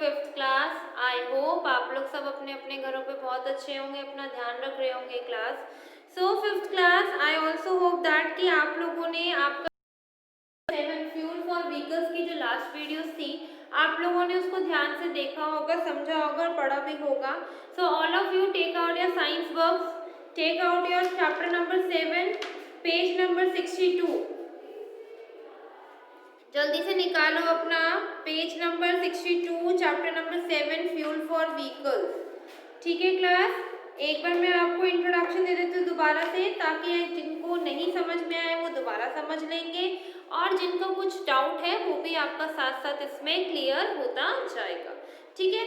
Fifth class. I hope आप लोग सब अपने अपने घरों पे बहुत अच्छे होंगे, अपना ध्यान रख रहे होंगे class. So fifth class, I also hope that कि आप लोगों ने आपका 7 फ्यूल फॉर व्हीकल्स की जो लास्ट वीडियोस थी, आप लोगों ने उसको ध्यान से देखा होगा, समझा होगा और पढ़ा भी होगा। So all of you take out your science books, take out your chapter number 7, page number 62। जल्दी से निकालो अपना page number 62, chapter number 7, fuel for vehicles. ठीक है क्लास, एक बार मैं आपको इंट्रोडक्शन दे देती हूँ दोबारा से, ताकि जिनको नहीं समझ में आए वो दोबारा समझ लेंगे, और जिनको कुछ डाउट है वो भी आपका साथ साथ इसमें क्लियर होता जाएगा। ठीक है,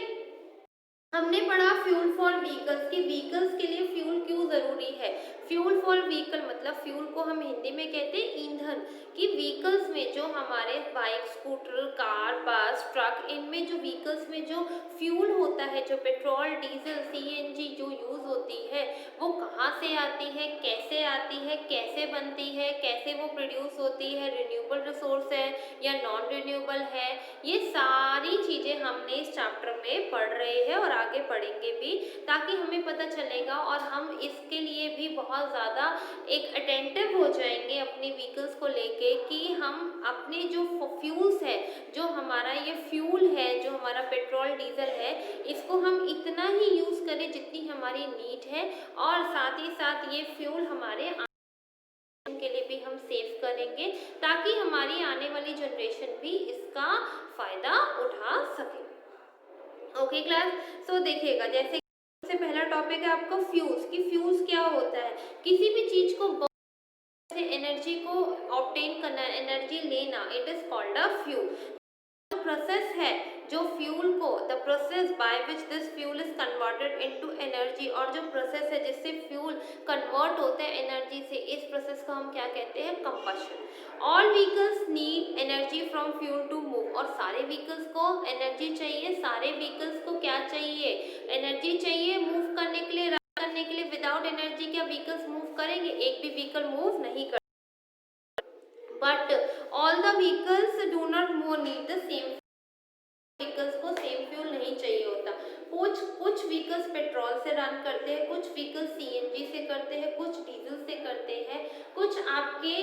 हमने पढ़ा फ्यूल फॉर व्हीकल्स की व्हीकल्स के लिए फ्यूल क्यों जरूरी है। फ्यूल फॉर व्हीकल मतलब फ्यूल को हम हिंदी में कहते हैं ईंधन, कि व्हीकल्स में जो हमारे बाइक, स्कूटर, कार, बस, ट्रक, इनमें जो व्हीकल्स में जो फ्यूल होता है, जो पेट्रोल, डीजल, सीएनजी जो यूज होती है, वो कहाँ से आती है, कैसे बनती है, कैसे वो प्रोड्यूस होती है, रिन्यूएबल रिसोर्स है या नॉन रिन्यूएबल है, ये सारी चीजें हमने इस चैप्टर में पढ़ रहे हैं और आगे पढ़ेंगे भी, ताकि हमें पता चलेगा और हम इसके लिए भी बहुत ज़्यादा एक अटेंटिव हो जाएंगे अपनी व्हीकल्स को लेके, कि हम अपने जो फ्यूल्स है, जो हमारा ये फ्यूल है, जो हमारा पेट्रोल डीजल है, इसको हम इतना ही यूज़ करें जितनी हमारी नीड है, और साथ ही साथ ये फ्यूल हमारे के लिए भी हम सेव करेंगे, ताकि हमारी आने वाली जनरेशन भी इसका फायदा उठा सके। ओके क्लास, सो देखिएगा, जैसे सबसे पहला टॉपिक है आपका फ्यूल्स, कि फ्यूल्स क्या होता है। किसी भी चीज को एनर्जी को ऑब्टेन करना, एनर्जी लेना, it is called a fuel. Process है जो फ्यूल को, the process by which this fuel is converted into energy, और जो प्रोसेस है जिससे फ्यूल कन्वर्ट होते हैं एनर्जी से, इस प्रोसेस को हम क्या कहते हैं, combustion. All vehicles need energy from fuel to move, और सारे व्हीकल्स को एनर्जी चाहिए, सारे व्हीकल्स को क्या चाहिए, एनर्जी चाहिए मूव करने के लिए, रन करने के लिए। विदाउट एनर्जी क्या व्हीकल्स मूव करेंगे, एक भी व्हीकल मूव नहीं कर। But all the vehicles do not more need the same, vehicles को सेम फ्यूल नहीं चाहिए होता। कुछ व्हीकल्स पेट्रोल से रन करते हैं, कुछ व्हीकल्स सीएनजी से करते हैं, कुछ डीजल से करते हैं, कुछ आपके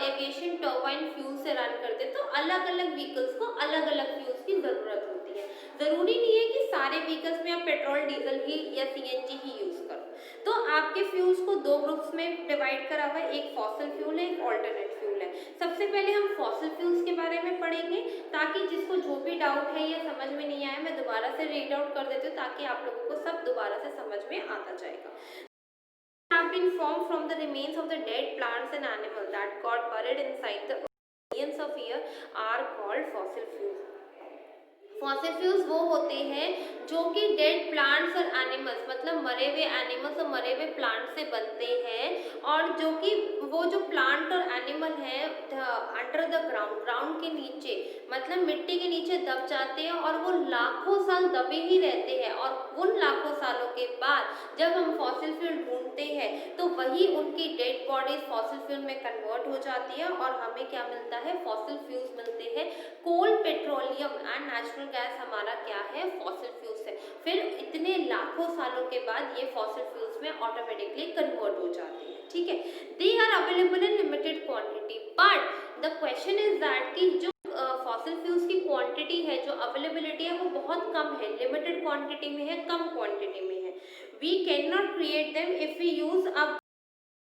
एविएशन टर्बाइन फ्यूल से रन करते हैं। तो अलग अलग व्हीकल्स को अलग अलग फ्यूल्स की जरूरत होती है। जरूरी नहीं है कि सारे व्हीकल्स में आप पेट्रोल, डीजल ही या सीएनजी ही यूज करो। तो आपके फ्यूल्स को दो ग्रुप्स में डिवाइड करा हुआ है, एक फॉसिल फ्यूल है, एक ऑल्टरनेट फ्यूल है। सबसे पहले हम फॉसिल फ्यूल्स के बारे में पढ़ेंगे, ताकि जिसको जो भी डाउट है या समझ में नहीं आया, मैं दोबारा से रीड आउट कर देती हूँ, ताकि आप लोगों को सब दोबारा से समझ में आता जाएगा। Have been formed from the remains of the dead plants and animals that got buried inside the millions of years are called fossil fuels. Fossil fuels वो होते हैं जो कि डेड प्लांट्स और एनिमल्स, मतलब मरे हुए एनिमल्स और मरे हुए प्लांट से बनते हैं, और जो कि वो जो प्लांट और एनिमल है अंडर द ग्राउंड, ग्राउंड के नीचे, मतलब मिट्टी के नीचे दब जाते हैं, और वो लाखों साल दबे ही रहते हैं, और उन लाखों सालों के बाद जब हम फॉसिल फ्यूल ढूंढते हैं तो वही उनकी डेड बॉडीज फॉसिल फ्यूल में कन्वर्ट हो जाती है, और हमें क्या मिलता है, फॉसिल फ्यूल्स मिलते हैं। कोल, पेट्रोलियम एंड नेचुरल गैस हमारा क्या है, फॉसिल फ्यूल्स है। फिर इतने लाखों सालों के बाद ये फॉसिल फ्यूल्स में ऑटोमेटिकली कन्वर्ट हो जाते हैं। ठीक है, they are available in limited quantity, but the question is that कि जो फॉसिल फ्यूल्स की क्वांटिटी है, जो अवेलेबिलिटी है, वो बहुत कम है, लिमिटेड क्वांटिटी में है, कम क्वांटिटी में है। We can not create them if we use up,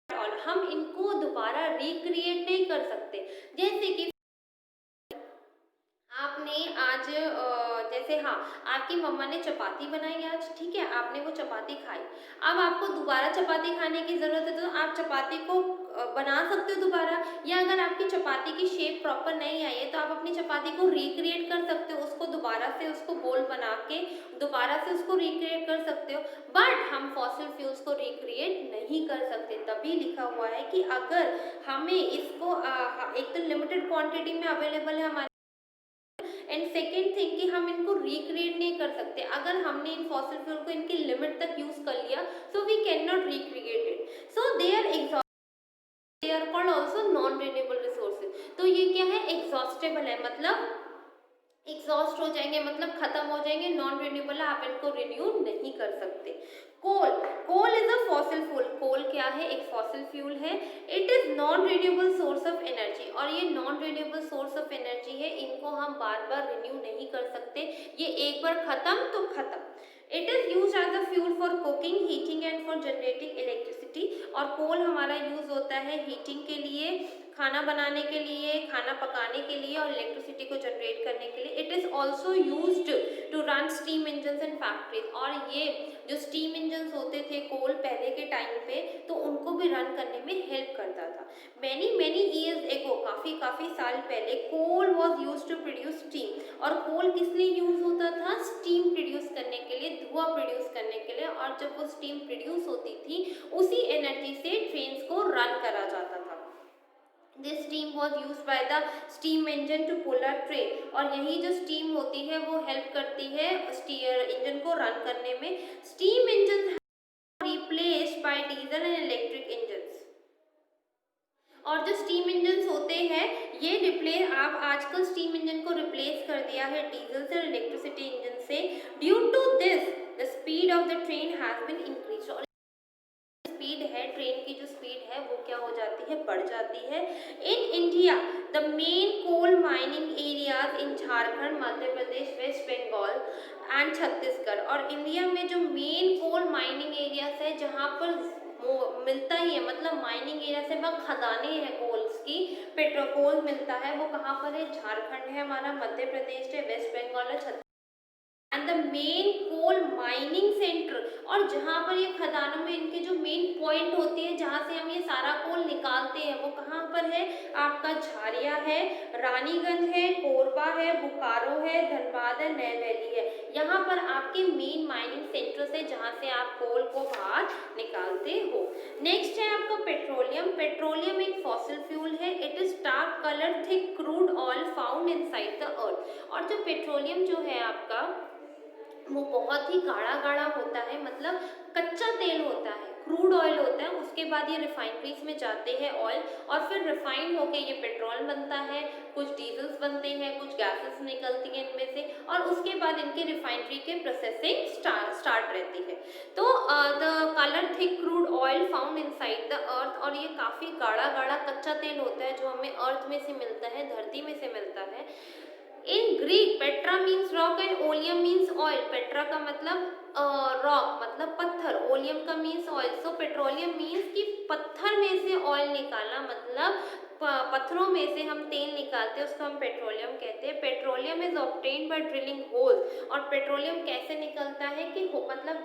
और हम इनको दोबारा रिक्रिएट नहीं कर सकते। जैसे कि आपने आज जैसे, हाँ, आपकी मम्मा ने चपाती बनाई आज, ठीक है, आपने वो चपाती खाई, अब आपको दोबारा चपाती खाने की ज़रूरत है, तो आप चपाती को बना सकते हो दोबारा, या अगर आपकी चपाती की शेप प्रॉपर नहीं आई है तो आप अपनी चपाती को रिक्रिएट कर सकते हो, उसको दोबारा से उसको गोल बना के दोबारा से उसको रिक्रिएट कर सकते हो। बट हम फॉसिल फ्यूल्स को रिक्रिएट नहीं कर सकते, तभी लिखा हुआ है कि अगर हमें इसको एक तो लिमिटेड क्वांटिटी में अवेलेबल है हमारे, एंड सेकेंड थिंग कि हम इनको रिक्रिएट नहीं कर सकते। अगर हमने इन फॉसिल फ्यूल को इनकी लिमिट तक यूज कर लिया, so we can not recreate it, so they are exhaust, they are called also non renewable resources. तो ये क्या है, एग्जॉस्टेबल है, मतलब एग्जॉस्ट हो जाएंगे, मतलब खत्म हो जाएंगे, नॉन रिन्यूएबल, आप इनको रिन्यू नहीं कर सकते। Coal, coal is a fossil fuel, coal क्या है, एक फॉसिल फ्यूल है। It is non renewable source of energy, और ये non renewable source of energy है, इनको हम बार बार रिन्यू नहीं कर सकते, ये एक बार खत्म तो खत्म। It is use as a fuel for cooking, heating and for generating electricity, और कोल हमारा यूज होता है हीटिंग के लिए, खाना बनाने के लिए, खाना पकाने के लिए, और इलेक्ट्रिसिटी को जनरेट करने के लिए। It is also used to run steam engine in factories, और ये जो स्टीम इंजन होते थे कोल पहले के टाइम पे, तो उनको भी रन करने में हेल्प करता था। मैनी मैनी ईयर्स एगो, काफी साल पहले, coal was use to produce steam, और कोल किस लिए यूज होता था, स्टीम प्रोड्यूस करने के लिए, धुआं प्रोड्यूस करने के लिए, और जब वो स्टीम प्रोड्यूस होती थी उसी एनर्जी से ट्रेन्स को रन करा जाता था। This steam was use by the steam engine to pull a train, और यही जो स्टीम होती है वो हेल्प करती है इंजन को रन करने में। Steam engine replaced by diesel and electric engines, और जो स्टीम इंजन होते हैं ये रिप्लेस, आप आजकल स्टीम इंजन को रिप्लेस कर दिया है डीजल से और इलेक्ट्रिसिटी इंजन से। Due to this the speed of the train has been increase, और स्पीड है ट्रेन की, जो स्पीड है वो क्या हो जाती है, बढ़ जाती है। In India the main coal mining areas in Jharkhand, Madhya Pradesh, West Bengal and Chhattisgarh, और इंडिया में जो मेन कोल माइनिंग एरियाज है जहाँ पर मिलता ही है, मतलब माइनिंग एरिया से वह खदानें हैं कोल्स की, पेट्रोकोल मिलता है, वो कहाँ पर है, झारखंड है हमारा, मध्य प्रदेश है, वेस्ट बंगाल है, Chhattisgarh and the main coal mining centre, और जहाँ पर ये खदानों में इनके जो मेन पॉइंट होते हैं जहाँ से हम ये सारा कोल निकालते हैं, वो कहाँ पर है, आपका झारिया है, रानीगंज है, कोरबा है, बोकारो है, धनबाद है, नई दिल्ली है, यहाँ पर आपके मेन माइनिंग सेंटर्स है जहाँ से आप कोल को बाहर निकालते हो। नेक्स्ट है आपका पेट्रोलियम। पेट्रोलियम एक फॉसिल फ्यूल है, it is dark colour thick crude oil found inside the earth, और जो पेट्रोलियम जो है आपका वो बहुत ही गाढ़ा गाढ़ा होता है, मतलब कच्चा तेल होता है, क्रूड ऑयल होता है, उसके बाद ये रिफाइनरीज में जाते हैं ऑयल, और फिर रिफाइन होके ये पेट्रोल बनता है, कुछ डीजल्स बनते हैं, कुछ गैसेस निकलती हैं इनमें से, और उसके बाद इनके रिफाइनरी के प्रोसेसिंग स्टार्ट रहती है। तो the colour thick crude oil found inside the earth, और ये काफ़ी गाढ़ा गाढ़ा कच्चा तेल होता है जो हमें अर्थ में से मिलता है, धरती में से मिलता है। In Greek Petra means rock and oleum means oil, Petra का मतलब रॉक मतलब पत्थर, ओलियम का मीन्स ऑयल, सो पेट्रोलियम मीन्स कि पत्थर में से ऑयल निकालना, मतलब पत्थरों में से हम तेल निकालते हैं उसको हम पेट्रोलियम कहते हैं। Petroleum is obtained by drilling holes, और पेट्रोलियम कैसे निकलता है कि मतलब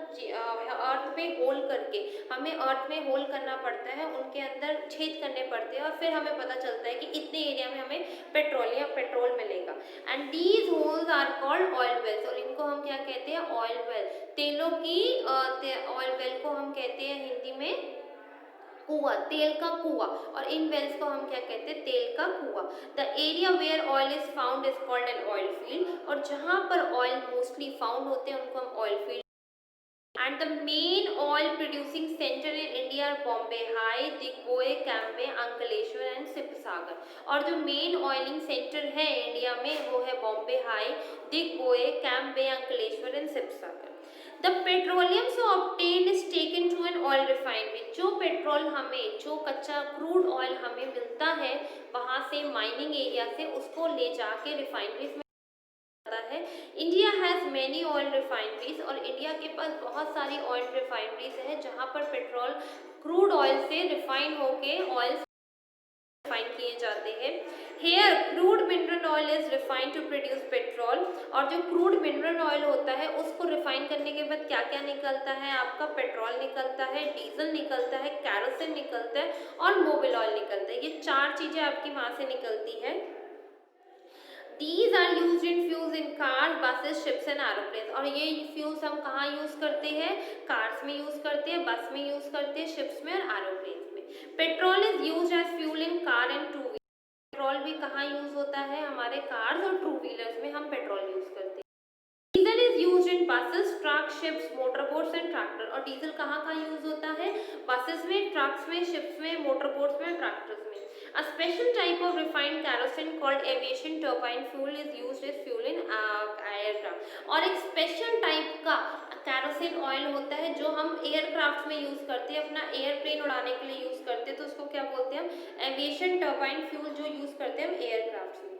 अर्थ में होल करके, हमें अर्थ में होल करना पड़ता है, उनके अंदर छेद करने पड़ते हैं, और फिर हमें पता चलता है कि इतने एरिया में हमें पेट्रोल मिलेगा। And these holes are called oil wells, और इनको हम क्या कहते हैं, ऑयल वेल, तेलों की ऑयल वेल को हम कहते हैं हिंदी में कुआं, तेल का कुआं, और इन वेल्स को हम क्या कहते हैं, तेल का कुआं। The area where oil is found is called an oil field, और जहाँ पर ऑयल मोस्टली फाउंड होते हैं उनको हम oil field. And the main oil producing center in India are Bombay High, Digboy, Cambay, Ankleshwar and Sipsagar, और जो main oiling centre है इंडिया में वो है Bombay High, Digboi, Cambay, Ankleshwar and Sibsagar. The petroleum so obtained is taken to an oil refinery, जो petrol हमें, जो कच्चा क्रूड ऑयल हमें मिलता है वहाँ से माइनिंग एरिया से, उसको ले जाके रिफाइनरीज में है। India has many oil refineries, और इंडिया के पास बहुत सारी ऑयल रिफाइनरीज है जहाँ पर पेट्रोल क्रूड ऑयल से रिफाइन होके ऑयल रिफाइन किए जाते हैं। Here crude mineral oil is refine to produce petrol, और जो क्रूड मिनरल ऑयल होता है उसको रिफाइन करने के बाद क्या क्या निकलता है, आपका पेट्रोल निकलता है, डीजल निकलता है, कैरोसिन निकलता है, और मोबिल ऑयल निकलता है, ये चार चीज़ें आपकी वहाँ से निकलती है। These are used in fuels in cars, buses, ships and aeroplanes, और ये फ्यूल्स हम कहाँ यूज़ करते हैं, कार्स में यूज़ करते हैं, बस में यूज़ करते हैं, शिप्स में और एरोप्लेन्स में। Petrol is use as fuel in car and two wheeler, petrol भी कहाँ यूज़ होता है, हमारे कार्स और टू व्हीलर्स में हम पेट्रोल यूज़ करते हैं। Diesel is is used in buses, truck, ships, motorboats and tractor. और डीजल कहाँ कहाँ यूज होता है? बसेस में, ट्रक्स में, शिप्स में, मोटरबोट्स में, ट्रैक्टर्स में। A special type of refined kerosene called aviation turbine fuel is used as fuel in aircraft। और एक स्पेशल टाइप का कैरोसिन ऑयल होता है जो हम एयरक्राफ्ट में यूज करते हैं, अपना एयरप्लेन उड़ाने के लिए यूज करते हैं, तो उसको क्या बोलते हैं हम? एविएशन टर्बाइन फ्यूल जो यूज करते हैं हम एयरक्राफ्ट में।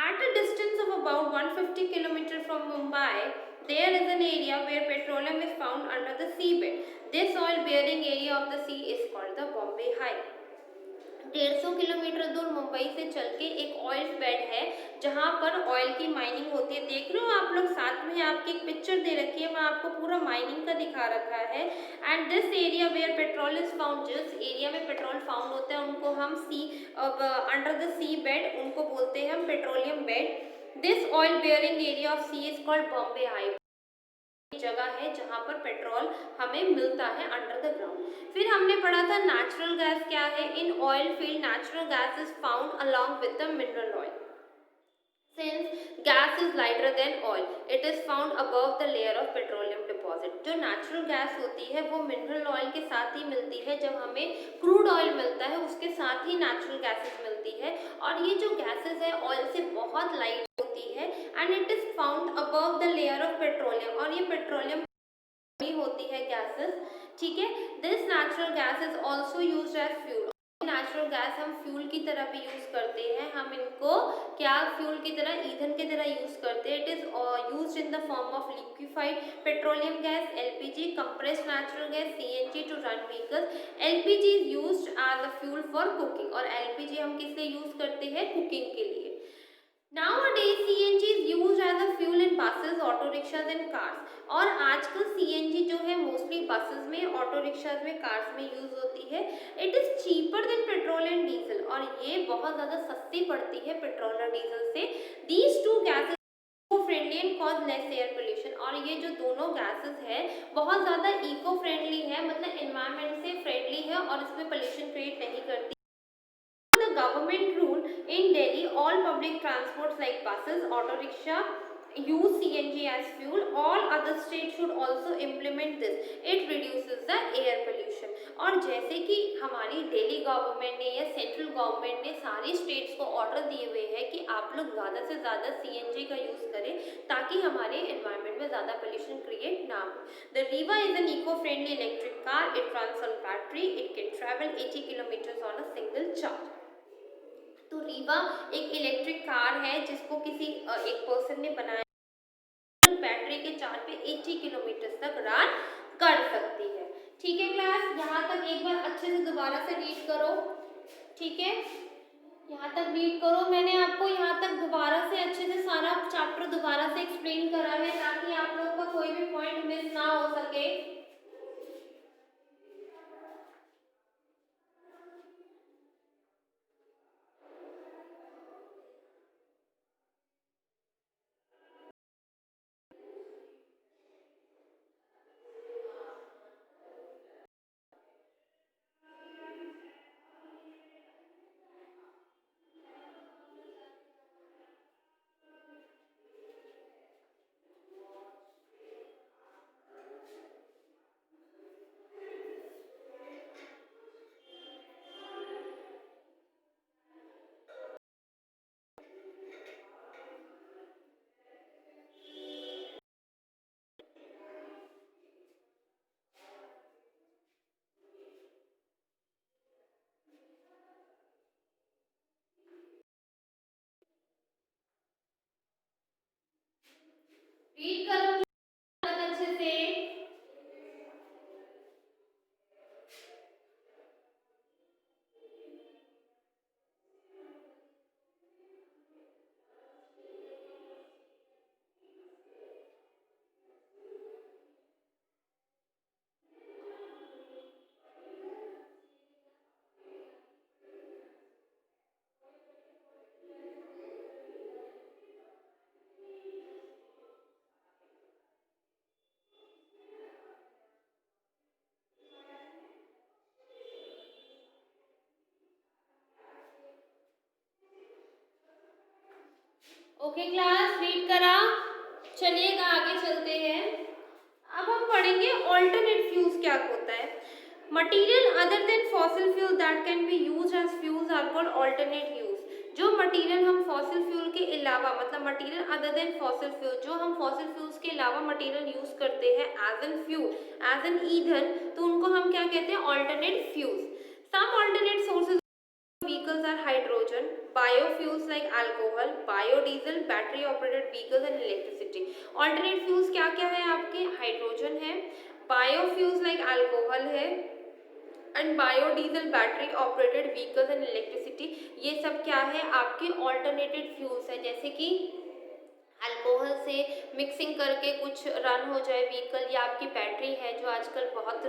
At a distance of about 150 km from Mumbai, there is an area where petroleum is found under the seabed. This oil-bearing area of the sea is called the Bombay High। 150 kilometre दूर मुंबई से चल के एक oil bed है जहां पर oil की mining होती है। देख रहे हो आप लोग, साथ में आपकी एक पिक्चर दे रखी है, मैं आपको पूरा माइनिंग का दिखा रखा है। And this area where petrol is found, जिस एरिया में पेट्रोल फाउंड होता है उनको हम अंडर द सी बेड उनको बोलते हैं हम petroleum bed. This oil bearing area of sea is called Bombay High. जगह है जहां पर पेट्रोल हमें मिलता है अंडर द ग्राउंड। फिर हमने पढ़ा था नेचुरल गैस क्या है। In oil field natural gas is found along with the mineral oil. Since gas is lighter than oil, it is found above the layer of petroleum deposit। जो natural gas होती है वो mineral oil के साथ ही मिलती है। जब हमें क्रूड ऑयल मिलता है उसके साथ ही नेचुरल गैसेस मिलती है। और ये जो गैसेस है ऑयल से बहुत लाइट होती है and it is found above the layer of petroleum. और ये पेट्रोलियम होती है गैसेस, ठीक है। This natural gas is also used as fuel. Natural gas हम फ्यूल की तरह भी यूज करते हैं। हम इनको क्या फ्यूल की तरह, ईंधन की तरह यूज करते हैं। It is used in the form of liquefied petroleum gas, LPG, compressed natural gas, CNG to run vehicles. LPG is used as a fuel for cooking. और एलपीजी हम किस लिए यूज करते हैं? कुकिंग के लिए। Nowadays CNG is used as a fuel in buses, auto rickshaws and cars। और आजकल CNG जो है मोस्टली बसेस में, ऑटो रिक्शाज में, कार्स में यूज होती है। It is cheaper than petrol and diesel. और ये बहुत ज्यादा सस्ती पड़ती है पेट्रोल और डीजल से। These two gases friendly and cause less air pollution. और ये जो दोनों गैसेस है बहुत ज्यादा इको फ्रेंडली है, मतलब एनवायरमेंट से फ्रेंडली है और इसमें पोल्यूशन क्रिएट नहीं करती। The government rule in Delhi, all public transports like buses, auto rickshaw use CNG as fuel। All other states should also implement this। It reduces the air pollution। और जैसे कि हमारी Delhi government ने या central government ने सारी states को order दिए हुए हैं कि आप लोग ज़्यादा से ज़्यादा CNG का यूज़ करें ताकि हमारे एनवायरनमेंट में ज़्यादा पोल्यूशन क्रिएट ना हो। The Reva is an eco friendly electric car. It runs on battery. It can travel 80 kilometres on a single charge. तो रीवा एक इलेक्ट्रिक कार है जिसको किसी एक पर्सन ने बनाया, बैटरी के चार्ज पे 80 किलोमीटर तक रन कर सकती है। ठीक है क्लास, यहाँ तक एक बार अच्छे से दोबारा से रीड करो। ठीक है, यहाँ तक रीड करो। मैंने आपको यहाँ तक दोबारा से अच्छे से सारा चैप्टर दोबारा से एक्सप्लेन करा है ताकि आप लोगों का कोई भी पॉइंट मिस ना हो सके। रीड करो अच्छे से। ओके क्लास, रीड करा। चलिएगा आगे चलते हैं। अब हम पढ़ेंगे ऑल्टरनेट फ्यूल्स क्या होता है। Material other than fossil fuel that can be used as fuels are called alternate use. जो मटेरियल हम फॉसिल फ्यूल के अलावा, मतलब material other than fossil fuel, जो हम फॉसिल फ्यूल्स के अलावा मटेरियल यूज करते हैं as an fuel, as an ईंधन, तो उनको हम क्या कहते हैं, alternate fuels. Some alternate sources vehicles are hydrogen, biofuels like alcohol, biodiesel, battery operated vehicles and electricity. Alternate fuels क्या क्या है आपके, हाइड्रोजन है, बायोफ्यूल्स लाइक अल्कोहल है, and biodiesel, battery operated vehicles and electricity. ये सब क्या है आपके ऑल्टरनेटेड फ्यूल्स है। जैसे कि अल्कोहल से मिक्सिंग करके कुछ रन हो जाए व्हीकल, या आपकी बैटरी है जो आजकल बहुत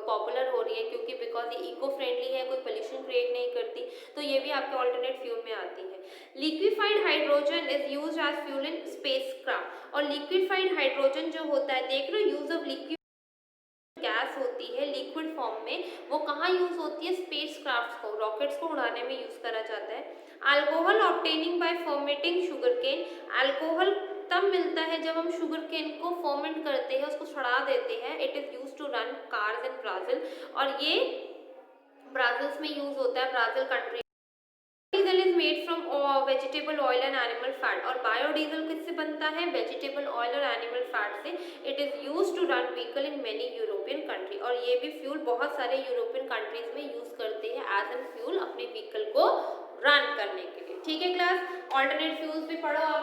पॉपुलर हो रही है क्योंकि बिकॉज ये इको फ्रेंडली है, कोई पोल्यूशन क्रिएट नहीं करती, तो ये भी आपके ऑल्टरनेट फ्यूल में आती है। Liquefied hydrogen is used as fuel in spacecraft. और लिक्विफाइड हाइड्रोजन जो होता है, देख लो, यूज ऑफ लिक्विड गैस होती है लिक्विड फॉर्म में, वो कहाँ यूज होती है, स्पेस क्राफ्ट को, रॉकेट्स को उड़ाने में यूज करा जाता है। Alcohol obtaining by fermenting sugar cane. Alcohol तब मिलता है जब हम शुगर केन को फर्मेंट करते हैं, उसको सड़ा देते हैं। It is use to run cars in Brazil, और ये ब्राजील में यूज होता है, Brazil country. Diesel is made from vegetable oil and animal fat. और बायोडीजल किससे बनता है, वेजिटेबल ऑयल और एनिमल फैट से। It is use to run vehicle in many European country. और ये भी फ्यूल बहुत सारे यूरोपियन कंट्रीज में यूज करते हैं एज एन फ्यूल अपने व्हीकल को रन करने के लिए। ठीक है क्लास, ऑल्टरनेट फ्यूल्स भी पढ़ो आप।